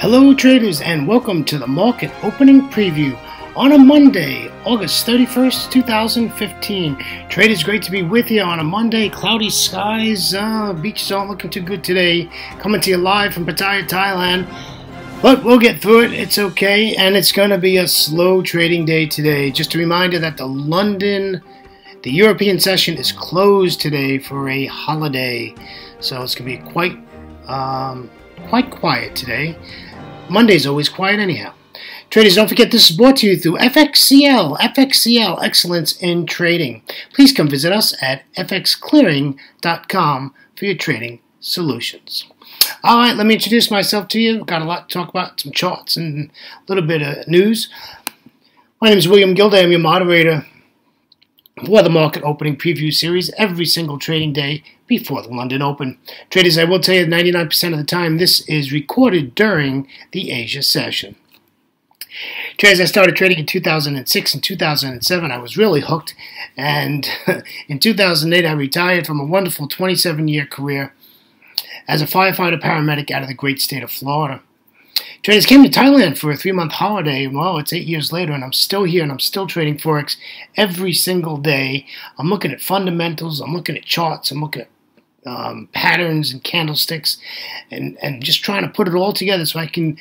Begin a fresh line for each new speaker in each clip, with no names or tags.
Hello traders, and welcome to the market opening preview on a Monday, August 31st, 2015. Traders, great to be with you on a Monday. Cloudy skies, beaches aren't looking too good today. Coming to you live from Pattaya, Thailand. But we'll get through it, it's okay, and it's going to be a slow trading day today. Just a reminder that the European session is closed today for a holiday. So it's going to be quite quiet today. Monday's always quiet anyhow. Traders, don't forget this is brought to you through FXCL Excellence in Trading. Please come visit us at fxclearing.com for your trading solutions. All right, let me introduce myself to you. We've got a lot to talk about, some charts and a little bit of news. My name is William Gilday. I'm your moderator for the market opening preview series every single trading day before the London Open. Traders, I will tell you 99% of the time this is recorded during the Asia session. Traders, I started trading in 2006 and 2007. I was really hooked, and in 2008 I retired from a wonderful 27-year career as a firefighter paramedic out of the great state of Florida. Traders, came to Thailand for a 3-month holiday. Well, it's 8 years later, and I'm still here, and I'm still trading Forex every single day. I'm looking at fundamentals, I'm looking at charts, I'm looking at patterns and candlesticks, and just trying to put it all together so I can,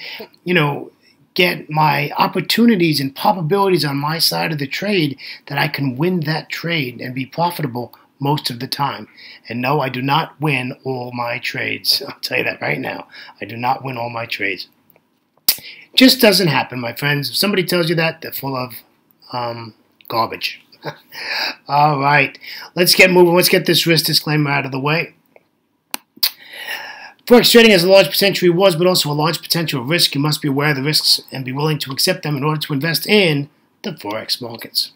get my opportunities and probabilities on my side of the trade, that I can win that trade and be profitable most of the time. And no, I do not win all my trades. I'll tell you that right now. I do not win all my trades. Just doesn't happen, my friends. If somebody tells you that, they're full of garbage. All right, let's get moving. Let's get this risk disclaimer out of the way. Forex trading has a large potential rewards, but also a large potential risk. You must be aware of the risks and be willing to accept them in order to invest in the Forex markets.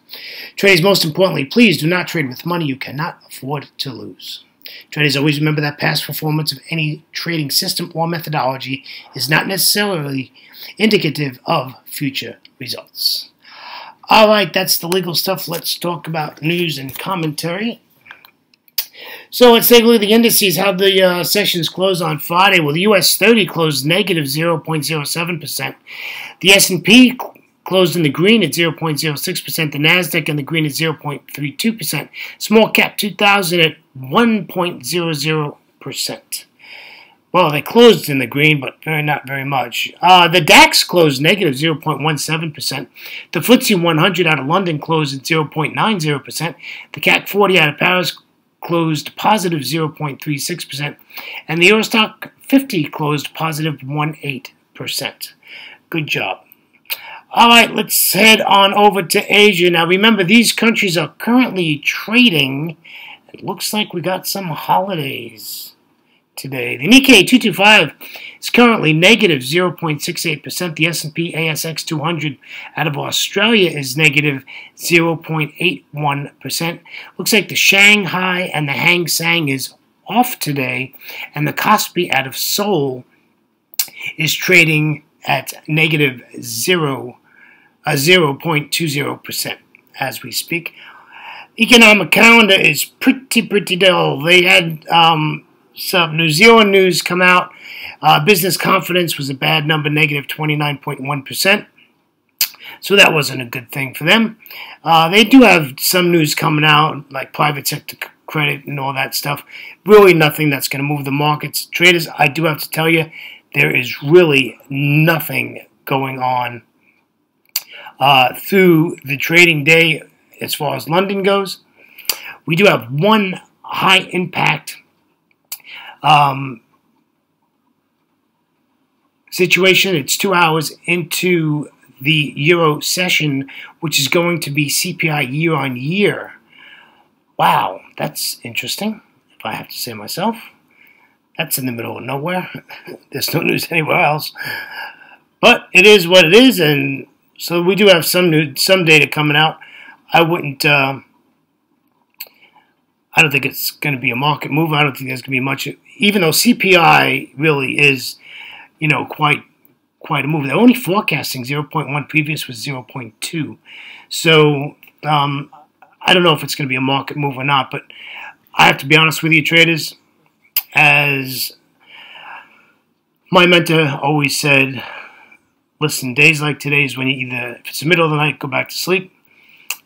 Traders, most importantly, please do not trade with money you cannot afford to lose. Traders, always remember that past performance of any trading system or methodology is not necessarily indicative of future results. All right, that's the legal stuff. Let's talk about news and commentary. So let's take a look at the indices, how the sessions closed on Friday. Well, the US 30 closed negative 0.07%. The S&P closed in the green at 0.06%. The NASDAQ in the green at 0.32%. Small cap 2000 at 1.00%. Well, they closed in the green, but not very much. The DAX closed negative 0.17%. The FTSE 100 out of London closed at 0.90%. The CAC 40 out of Paris closed positive 0.36%. And the Eurostock 50 closed positive 0.18%. Good job. All right, let's head on over to Asia. Now, remember, these countries are currently trading. It looks like we got some holidays today. The Nikkei 225 is currently negative 0.68%. The S&P ASX 200 out of Australia is negative 0.81%. Looks like the Shanghai and the Hang Seng is off today, and the Kospi out of Seoul is trading at negative 0.20% as we speak. Economic calendar is pretty dull. They had some New Zealand news come out. Business confidence was a bad number, negative 29.1%. So that wasn't a good thing for them. They do have some news coming out, like private sector credit and all that stuff. Really nothing that's going to move the markets. Traders, I do have to tell you, there is really nothing going on through the trading day as far as London goes. We do have one high impact situation. It's 2 hours into the Euro session, which is going to be CPI year on year. Wow, that's interesting, if I have to say myself. That's in the middle of nowhere. There's no news anywhere else. But it is what it is, and so we do have some data coming out. I don't think it's going to be a market move. I don't think there's going to be much, even though CPI really is, quite a move. They're only forecasting 0.1. Previous was 0.2. So I don't know if it's going to be a market move or not. But I have to be honest with you, traders, as My mentor always said, listen, days like today is when you either, if it's the middle of the night, go back to sleep,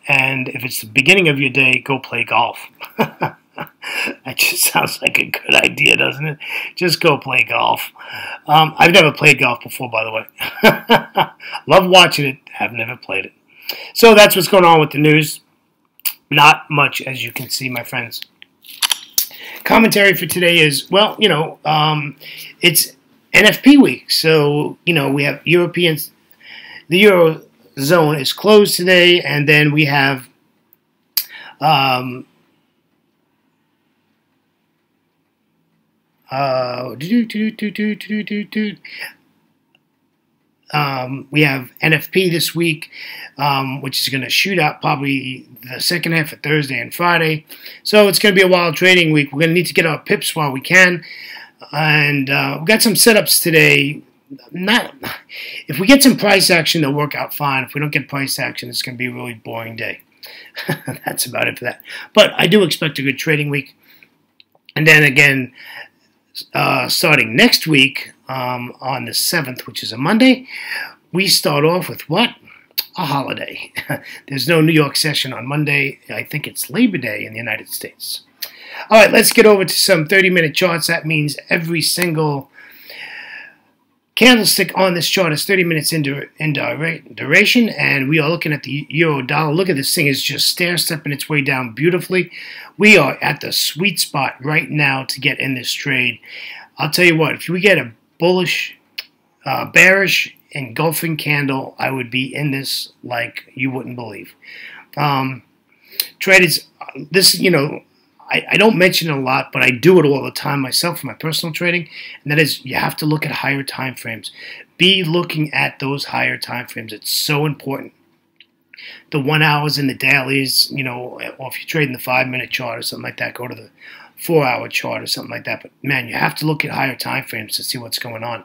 and if it's the beginning of your day, go play golf. That just sounds like a good idea, doesn't it? Just go play golf. I've never played golf before, by the way. Love watching it, have never played it. So that's what's going on with the news. Not much, as you can see, my friends. Commentary for today is, well, it's NFP week. So, we have Europeans, the Eurozone is closed today, and then we have we have NFP this week, which is going to shoot out probably the second half of Thursday and Friday. So it's going to be a wild trading week. We're going to need to get our pips while we can. And we've got some setups today. If we get some price action, they'll work out fine. If we don't get price action, it's going to be a really boring day. That's about it for that. But I do expect a good trading week. And then again, starting next week on the 7th, which is a Monday, we start off with what? A holiday. There's no New York session on Monday. I think it's Labor Day in the United States. All right, let's get over to some 30-minute charts. That means every single candlestick on this chart is 30 minutes in duration, and we are looking at the euro dollar. Look at this thing, is just stair-stepping its way down beautifully. We are at the sweet spot right now to get in this trade. I'll tell you what, if we get a bullish, bearish, engulfing candle, I would be in this like you wouldn't believe. Traders, this, I don't mention it a lot, but I do it all the time myself for my personal trading, and that is you have to look at higher time frames. Be looking at those higher time frames. It's so important. The 1 hours and the dailies, or if you're trading the 5-minute chart or something like that, go to the 4-hour chart or something like that. But man, you have to look at higher time frames to see what's going on.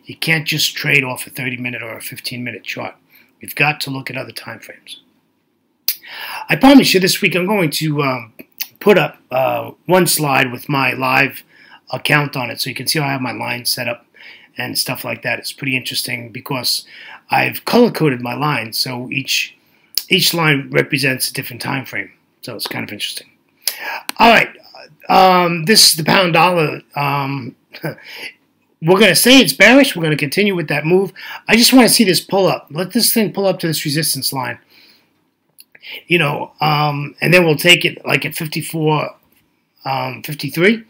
You can't just trade off a 30-minute or a 15-minute chart. You've got to look at other time frames. I promise you this week I'm going to put up one slide with my live account on it, so you can see how I have my lines set up and stuff like that. It's pretty interesting because I've color-coded my lines, so each line represents a different time frame. So it's kind of interesting. All right, this is the pound dollar. We're going to say it's bearish. We're going to continue with that move. I just want to see this pull up. Let this thing pull up to this resistance line. And then we'll take it like at 54.53,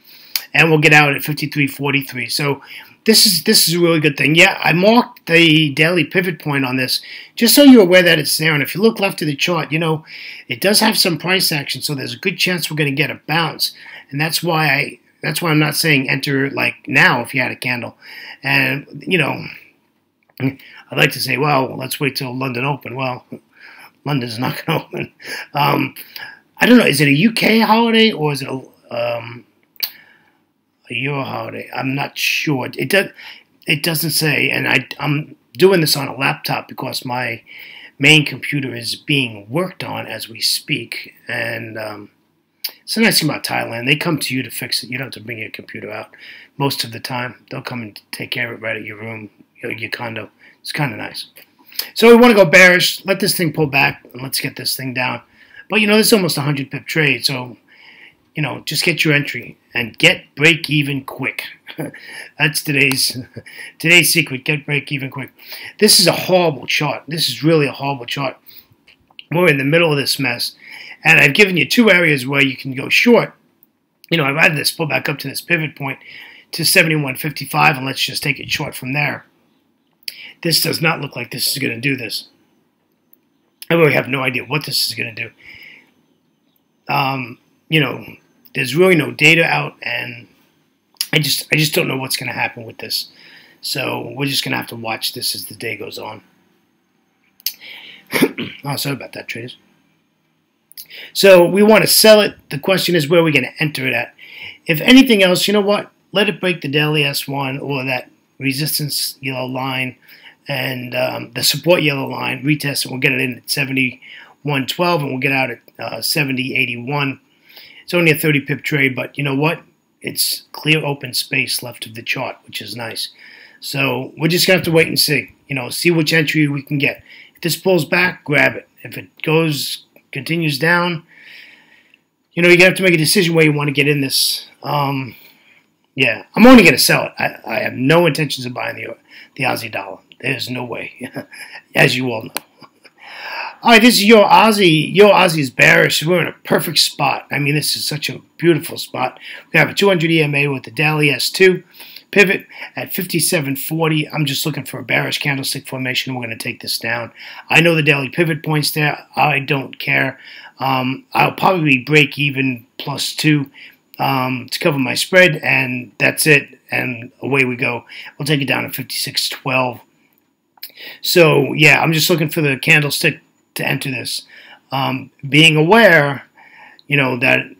and we'll get out at 53.43. So this is a really good thing. Yeah, I marked the daily pivot point on this just so you're aware that it's there. And if you look left of the chart, it does have some price action, so there's a good chance we're going to get a bounce. And that's why I'm not saying enter like now if you had a candle. And I'd like to say, well, let's wait till London open. Well, London's not going to open. I don't know. Is it a UK holiday or is it a Euro holiday? I'm not sure. It doesn't say, and I'm doing this on a laptop because my main computer is being worked on as we speak. And it's a nice thing about Thailand. They come to you to fix it. You don't have to bring your computer out most of the time. They'll come and take care of it right at your room, your condo. It's kind of nice. So we want to go bearish, let this thing pull back, and let's get this thing down. But, this is almost a 100-pip trade, so, just get your entry and get break even quick. That's today's secret, get break even quick. This is a horrible chart. This is really a horrible chart. We're in the middle of this mess, and I've given you two areas where you can go short. I'd rather this pull back up to this pivot point to 71.55, and let's just take it short from there. This does not look like this is going to do this. I really have no idea what this is going to do. There's really no data out, and I just don't know what's going to happen with this. So we're just going to have to watch this as the day goes on. Oh, sorry about that, traders. So we want to sell it. The question is where we're going to enter it at. If anything else, you know what? Let it break the daily S1 or that resistance yellow line and the support yellow line, retest it. We'll get it in at 71.12 and we'll get out at 70.81. It's only a 30-pip trade, but you know what? It's clear open space left of the chart, which is nice. So we're just going to have to wait and see. See which entry we can get. If this pulls back, grab it. If it continues down, you're going to have to make a decision where you want to get in this. Yeah, I'm only going to sell it. I have no intentions of buying the Aussie dollar. There's no way, as you all know. All right, this is your Aussie. Your Aussie is bearish. We're in a perfect spot. I mean, this is such a beautiful spot. We have a 200 EMA with the daily S2 pivot at 57.40. I'm just looking for a bearish candlestick formation. We're going to take this down. I know the daily pivot points there. I don't care. I'll probably break even +2 to cover my spread, and that's it. And away we go. We'll take it down to 56.12. So, yeah, I'm just looking for the candlestick to enter this. Being aware, that,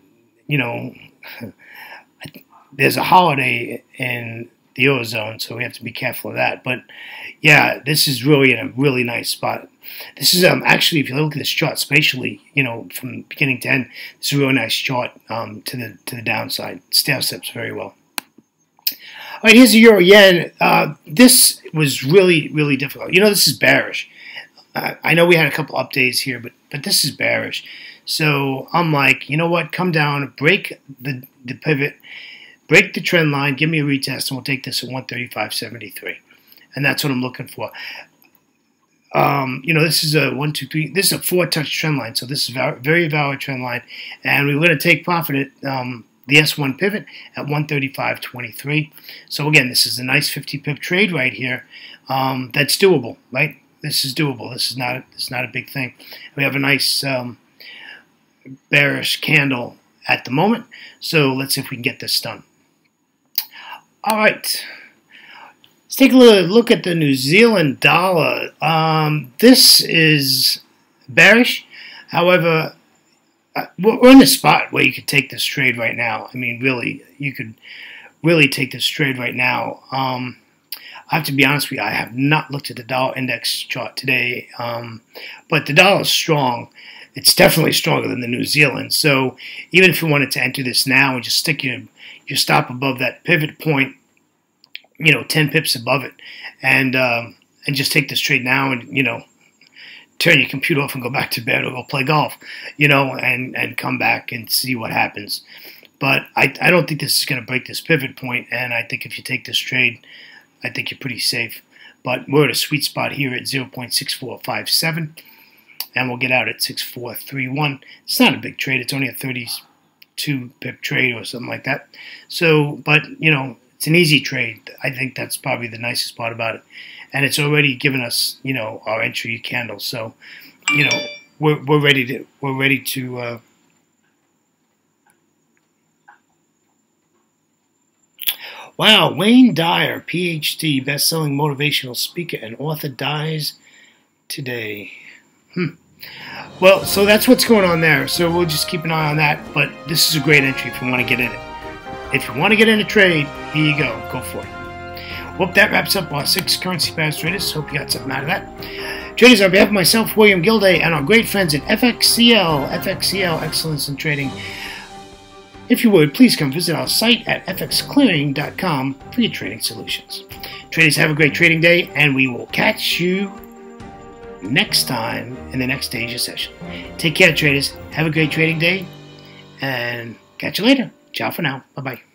there's a holiday in the Eurozone, so we have to be careful of that. But, yeah, this is really in a really nice spot. This is, actually, if you look at this chart spatially, from beginning to end, it's a really nice chart to the downside. Stair steps very well. All right, here's the Euro Yen. This was really, really difficult. This is bearish. I know we had a couple up days here, but this is bearish. So I'm like, you know what? Come down, break the pivot, break the trend line, give me a retest, and we'll take this at 135.73. And that's what I'm looking for. This is a 1, 2, 3. This is a 4-touch trend line, so this is a very valid trend line. And we're going to take profit at the S1 pivot at 135.23. So again, this is a nice 50 pip trade right here. That's doable, right? This is doable. This is not a big thing. We have a nice bearish candle at the moment. So let's see if we can get this done. All right. Let's take a look at the New Zealand dollar. This is bearish. However, we're in a spot where you could take this trade right now. I mean, really, you could really take this trade right now. I have to be honest with you, I have not looked at the dollar index chart today, but the dollar is strong. It's definitely stronger than the New Zealand. So even if you wanted to enter this now and just stick your stop above that pivot point, 10 pips above it, and just take this trade now and, turn your computer off and go back to bed or go play golf, and come back and see what happens. But I don't think this is going to break this pivot point, and I think if you take this trade, I think you're pretty safe. But we're at a sweet spot here at 0.6457, and we'll get out at 6431. It's not a big trade. It's only a 32 pip trade or something like that. So, but, it's an easy trade. I think that's probably the nicest part about it. And it's already given us, our entry candle. So, we're ready to Wow, Wayne Dyer, PhD, best-selling motivational speaker and author, dies today. Well, so that's what's going on there. So we'll just keep an eye on that. But this is a great entry if you want to get in it. If you want to get in a trade, here you go. Go for it. Well, that wraps up our 6 currency pairs traders. Hope you got something out of that. Traders, on behalf of myself, William Gilday, and our great friends at FXCL, Excellence in Trading, if you would, please come visit our site at fxclearing.com for your trading solutions. Traders, have a great trading day, and we will catch you next time in the next Asia session. Take care, traders. Have a great trading day, and catch you later. Ciao for now. Bye-bye.